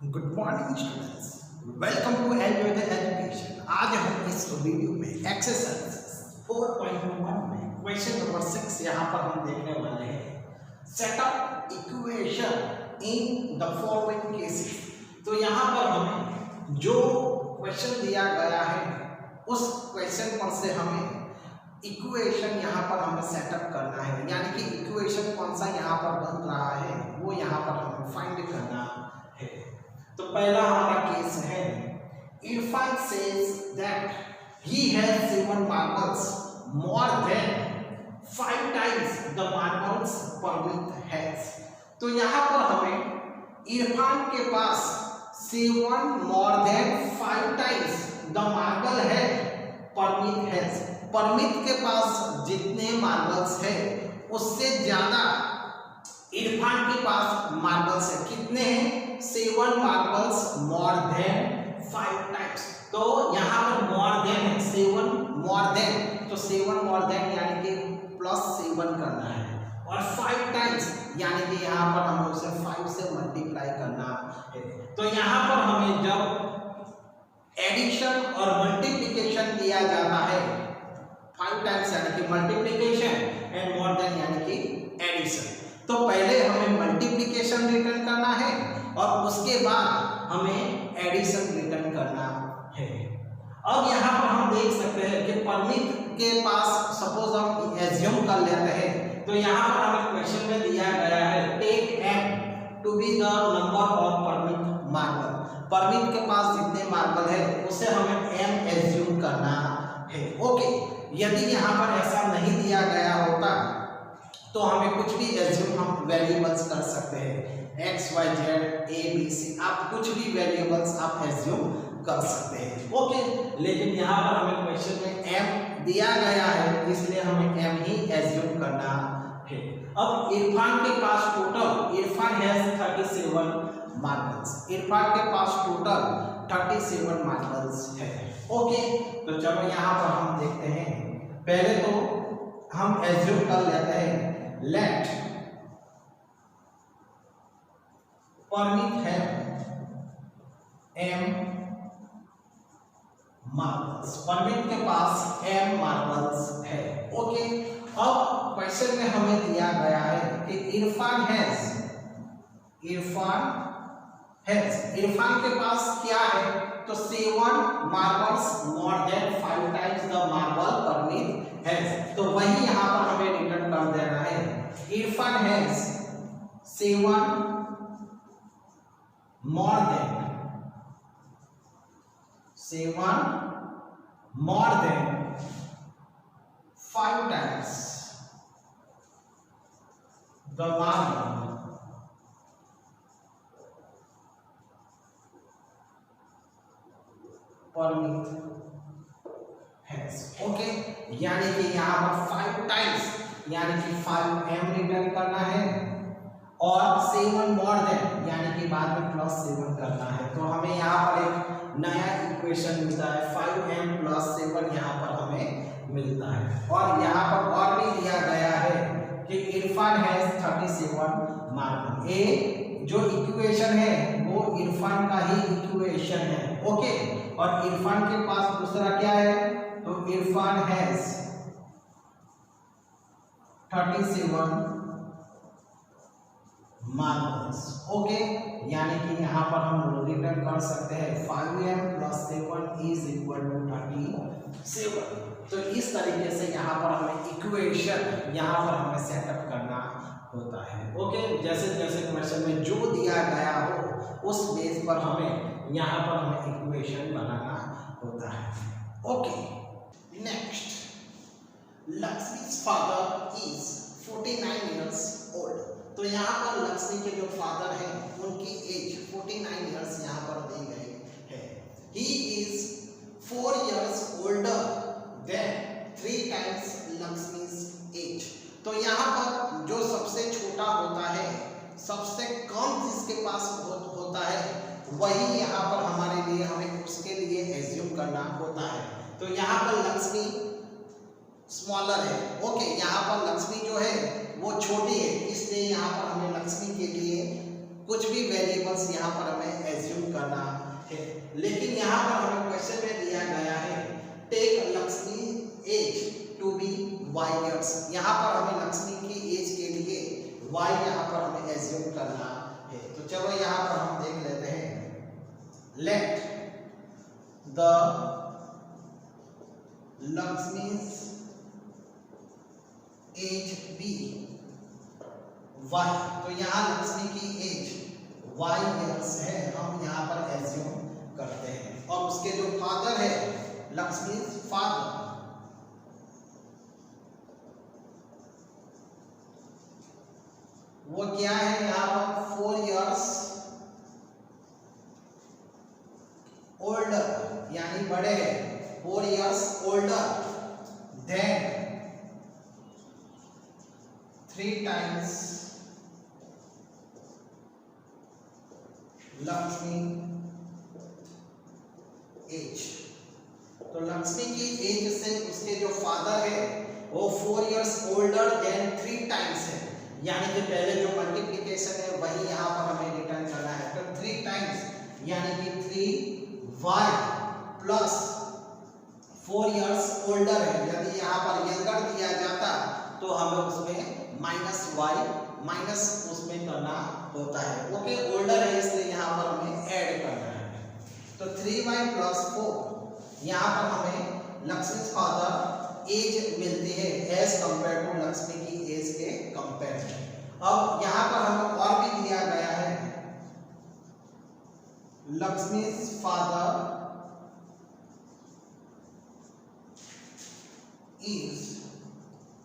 Good morning students, welcome to enjoy the education. आज हम इस वीडियो में एक्सरसाइज 4.1 में क्वेश्चन नंबर 6 यहाँ पर हम देखने वाले हैं। Set up equation in the following cases. तो यहाँ पर हमें जो क्वेश्चन दिया गया है उस क्वेश्चन पर से हमें इक्वेशन यहाँ पर हमें सेटअप करना है, यानी कि इक्वेशन कौन सा यहाँ पर बन रहा है वो यहाँ पर हमें फाइंड करना है। तो पहला हमारा केस है, Irfan says that he has 7 marbles more than 5 times the marbles Parmit has. तो यहाँ पर हमें इरफान के पास 7 more than 5 times the marble है परमित हैज। परमित के पास जितने मार्बल्स है उससे ज्यादा इरफान के पास मार्बल्स है। कितने हैं? 7 मार्बल्स मोर देन 5 टाइम्स। तो यहाँ पर मोर देन है, 7 मोर देन, तो 7 मोर देन यानी कि +7 करना है, और 5 टाइम्स यानी कि यहाँ पर हमें उसे 5 से मल्टीप्लाई करना है। तो यहाँ पर हमें जब एडिशन और मल्टीप्लिकेशन किया जाता है, 5 टाइम्स यानी कि मल्टीप्लिकेशन एंड मोर देन यानी कि एडिशन, तो पहले हमें मल्टीप्लिकेशन रिटर्न करना है और उसके बाद हमें एडिशन रिटर्न करना है। अब यहाँ पर हम देख सकते हैं कि परमित के पास, सपोज हम एज्यूम कर लेते हैं, तो यहाँ पर हमें क्वेश्चन में दिया गया है take m to be the number of Parmit marble. Parmit के पास जितने मार्बल है उसे हमें m एज्यूम करना है। ओके, यदि यहाँ पर ऐसा नहीं दिया गया होता तो हमें कुछ भी एज्यूम हम वेरिएबल्स कर सकते हैं, x y z a b c, आप कुछ भी वेरिएबल्स आप एज्यूम कर सकते हैं। ओके, लेकिन यहाँ पर हमें क्वेश्चन में m दिया गया है इसलिए हमें m ही एज्यूम करना है। अब इरफान के पास total, Irfan has 37 marbles, Irfan के पास टोटल 37 मार्बल्स है। ओके, तो चलो यहाँ पर हम देखते हैं। पहले तो हम एज्यूम कर लेते हैं, लेट परमित है m मार्बल्स, परमित के पास m मार्बल्स है। ओके, अब क्वेश्चन में हमें दिया गया है कि इरफान के पास क्या है, तो 7 marbles more than 5 times the marble Parmit has. तो वही यहाँ पर हमें रिटर्न कर देना है, Irfan has 7 more than 5 times the marble Parmit has. Okay, यानी कि यहाँ पर 5 टाइम्स यानी कि 5m रिटर्न करना है और 7 मोर देन यानी कि बाद में +7 करना है। तो हमें यहाँ पर एक नया इक्वेशन मिलता है, 5m + 7 यहाँ पर हमें मिलता है। और यहाँ पर और भी दिया गया है कि इरफान हैज 37 मार्बल। ये जो इक्वेशन है वो इरफान का ही इक्वेशन है। ओके, और इरफान के पास दूसरा क्या है, तो इरफान हैज 37 मार्बल्स। ओके, यानी कि यहाँ पर हम रिटर्न कर सकते हैं 5m + 7 = 37। तो इस तरीके से यहाँ पर हमें इक्वेशन यहाँ पर हमें सेटअप करना होता है। ओके, जैसे जैसे क्वेश्चन में जो दिया गया हो उस बेस पर हमें यहाँ पर हमें इक्वेशन बनाना होता है। Okay, next, Lakshmi's father is 49 years old. तो यहाँ पर लक्ष्मी के जो फादर हैं उनकी एज 49 इयर्स यहाँ पर दी गई है। He is 4 years older than 3 times Lakshmi's age. तो यहाँ पर जो सबसे छोटा होता है, सबसे कम जिसके पास होता है, वही यहाँ पर हमारे लिए, हमें उसके लिए एज्यूम करना होता है। तो यहाँ पर लक्ष्मी स्मॉलर है। ओके, यहाँ पर लक्ष्मी जो है वो छोटी है, इसलिए यहाँ पर हमें लक्ष्मी के लिए कुछ भी वेरिएबल्स यहाँ पर हमें एज्यूम करना है। लेकिन यहाँ पर हमें क्वेश्चन में दिया गया है take Lakshmi age to be y years। यहाँ पर हमें लक्ष्मी की एज के लिए y यहाँ पर हमें एज्यूम करना है। तो चलो यहाँ पर हम देख लेते हैं। Let the Lakshmi's age be y। तो यहाँ लक्ष्मी की एज y years है, हम यहाँ पर एज्यूम करते हैं। और उसके जो फादर है, लक्ष्मी फादर, वो क्या है यहाँ पर 4 years ओल्डर, यानी बड़े हैं, 4 years older than 3 times Lakshmi age. तो लक्ष्मी की एज से उसके जो फादर है वो 4 years ओल्डर देन 3 times है, यानी कि पहले जो मल्टीप्लिकेशन है वही यहाँ पर हमें रिटर्न करना है। तो 3 times यानी कि 3y प्लस 4 years ओल्डर है। यदि यहाँ पर यंगर दिया जाता तो हमें उसमें माइनस y माइनस उसमें करना होता है। ओके, ओल्डर है इसलिए यहाँ पर हमें ऐड करना है। तो 3y प्लस 4 यहाँ पर हमें लक्ष्मी फादर एज मिलती है एज कंपेयर टू लक्ष्मी की एज के कंपेयर में। अब यहाँ पर हमें और भी दिया गया है Lakshmi father is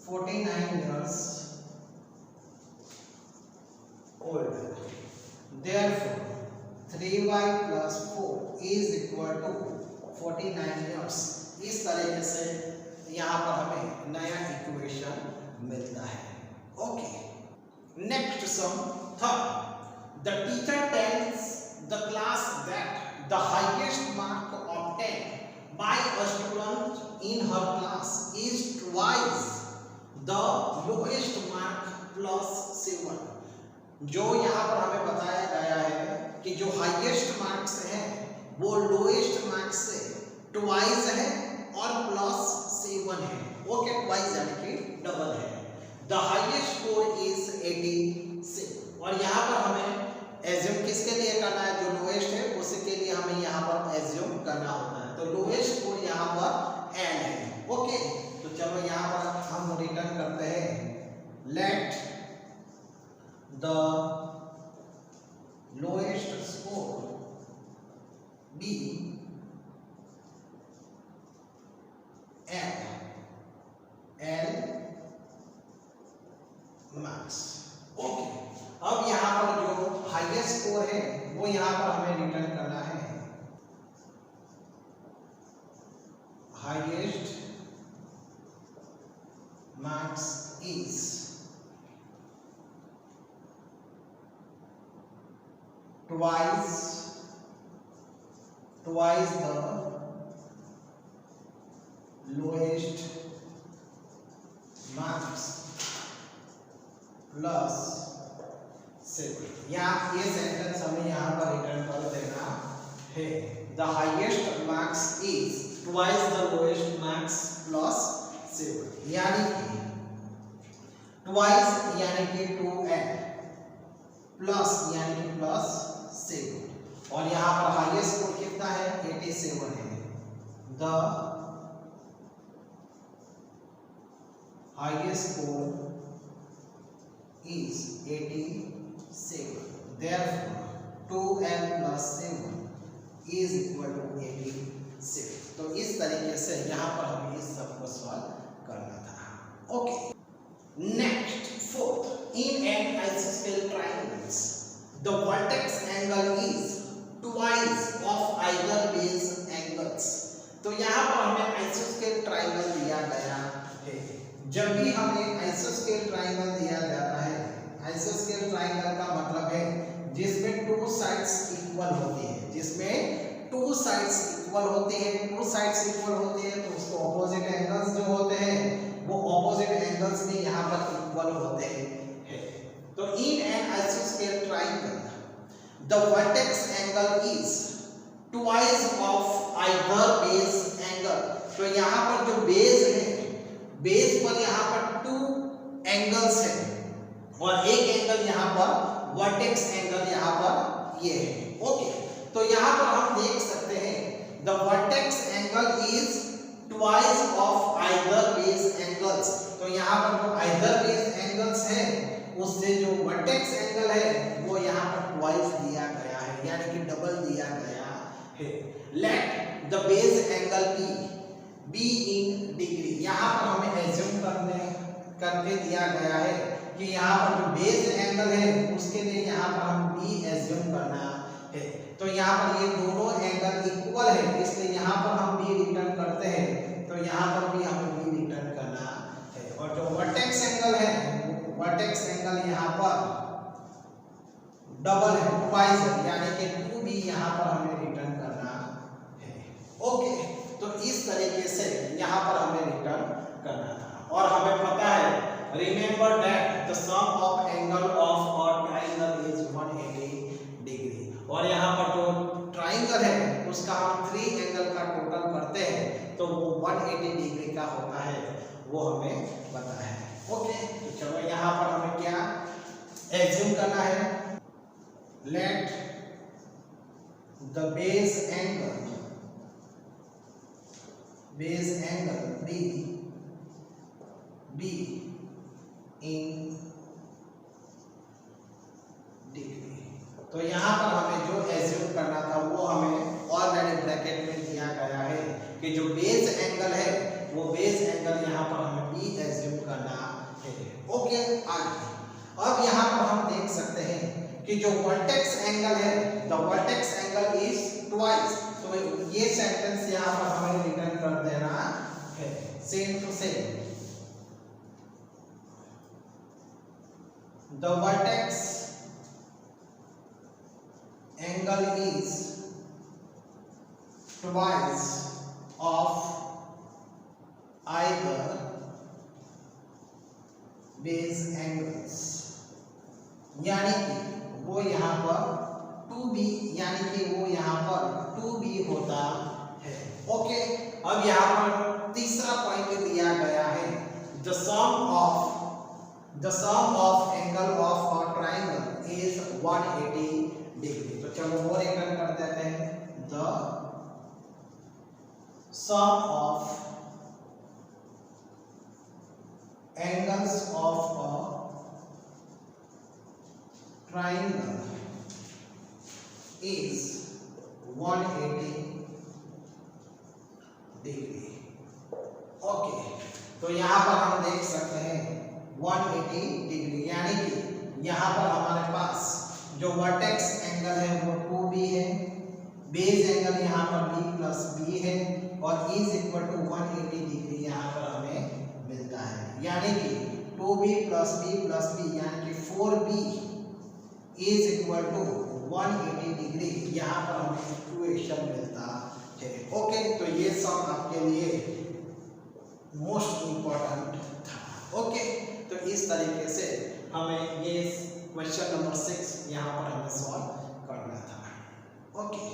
49 years old. Therefore, 3y plus 4 is equal to 49 years। इस तरीके से यहाँ पर हमें नया इक्वेशन मिलता है। Okay, next sum third. The teacher tells the class that the highest mark obtained by a student in her class is twice the lowest mark plus 7। जो यहाँ पर हमें बताया गया है कि जो हाईएस्ट मार्क्स हैं वो लोएस्ट मार्क्स से ट्वाइस है और प्लस 7 है। ओके, ट्वाइस यानी कि डबल है। The highest score is 86। और यहाँ पर हमें एज्यूम किसके लिए करना है, जो लोएस्ट है उसके लिए हमें यहाँ पर एज्यूम करना होता है। तो लोएस्ट स्कोर यहाँ पर एन है। ओके, तो चलो यहाँ पर हम रिटर्न करते हैं। Let the lowest score be n l marks. Okay, अब यहाँ पर जो हाईएस्ट स्कोर है वो यहाँ पर हमें रिटर्न करना है। Highest marks is twice the lowest marks plus 7। या ये सेंटेंस हमें यहाँ पर रिटर्न कर देना है। The highest marks is twice the lowest marks plus 7, यानी कि twice यानी कि 2n प्लस यानी कि प्लस 7। और यहाँ पर हाईएस्ट स्कोर कितना है, 87 है। The highest score is 87। Therefore, 2n plus 7 is equal to 87। तो इस तरीके से यहाँ पर हमें इस सब को सॉल्व करना था। Okay, next fourth. In an isosceles triangles, the vertex angle is twice of either base angles। तो यहाँ पर हमें आइसोस्केल ट्राइंगल दिया गया है। जब भी हमें आइसोस्केल ट्राइंगल दिया जाता है, आइसोस्केल ट्राइंगल का मतलब है जिसमें 2 साइड्स इक्वल होती है, जिसमें 2 साइड्स इक्वल होती है। 2 साइड्स इक्वल होती है तो उसको ऑपोजिट एंगल्स जो होते हैं वो ऑपोजिट एंगल्स भी यहाँ पर इक्वल होते हैं। तो इन एन आइसोस्केल triangle the vertex angle is twice of either base angle. तो यहाँ पर जो बेस है, बेस पर यहाँ पर 2 एंगल्स है और एक एंगल यहाँ पर वर्टेक्स एंगल यहाँ पर ये है। ओके, तो यहाँ पर हम देख सकते हैं the vertex angle is twice of either base angles. तो यहाँ पर जो आइदर बेस एंगल्स है उससे जो वर्टेक्स एंगल है वो यहाँ पर ट्वाइस दिया गया है, यानी कि डबल दिया गया है। Let the base angle be in degree. यहाँ पर हमें एज्यूम करके दिया गया है कि यहाँ पर जो बेस एंगल है उसके लिए यहाँ पर हम बी एज्यूम करना है। तो यहाँ पर ये दोनों एंगल इक्वल है, इसलिए यहाँ पर हम बी रिटर्न करते हैं, तो यहाँ पर भी हमें बी रिटर्न करना है। और जो वर्टेक्स एंगल है, वर्टेक्स एंगल यहाँ पर डबल है, ट्वाइस है, यानी कि 2b यहाँ पर हमें रिटर्न करना है। ओके, तो इस तरीके से यहाँ पर हमें रिटर्न करना था। और हमें पता है, remember that the sum of angle of और ट्राइंगल इज 180 डिग्री। और यहाँ पर जो ट्राइंगल है उसका हम 3 एंगल का टोटल करते हैं तो वो 180 डिग्री का होता है, वो हमें पता है। ओके, तो चलो यहाँ पर हमें क्या एज्यूम करना है, let the base angle be in degree. तो यहाँ पर हमें जो एज्यूम करना था वो हमें ऑलरेडी ब्रैकेट में दिया गया है कि जो बेस एंगल है वो बेस एंगल यहाँ पर हमें बी एज्यूम करना है। ओके, आगे अब यहाँ पर हम देख सकते हैं कि जो वर्टेक्स एंगल है, the vertex angle is twice. तो ये सेंटेंस यहाँ पर हमें रिटर्न कर देना है, same to same. The vertex angle is twice of either base angles, यानी कि वो यहाँ पर 2b, यानी कि वो यहाँ पर 2b होता है। ओके, अब यहाँ पर तीसरा पॉइंट दिया गया है, the sum of angle of a triangle is 180 degree. तो चलो वो रिटर्न कर देते हैं, the sum of angles of a triangle is 180 degree. Okay, तो यहाँ पर हम देख सकते हैं 180 डिग्री, यानी कि यहाँ पर हमारे पास जो वर्टेक्स एंगल है वो 2b है, बेस एंगल यहाँ पर b प्लस b है और इज इक्वल टू 180 डिग्री यहाँ पर हमें मिलता है, यानी कि 2b प्लस b यानी कि 4b is equal to 180 degree, यहाँ पर हमें इक्वेशन मिलता है। ओके, तो ये सब आपके लिए मोस्ट इम्पोर्टेंट था। ओके, तो इस तरीके से हमें ये क्वेश्चन नंबर 6 यहाँ पर हमें सॉल्व करना था। ओके।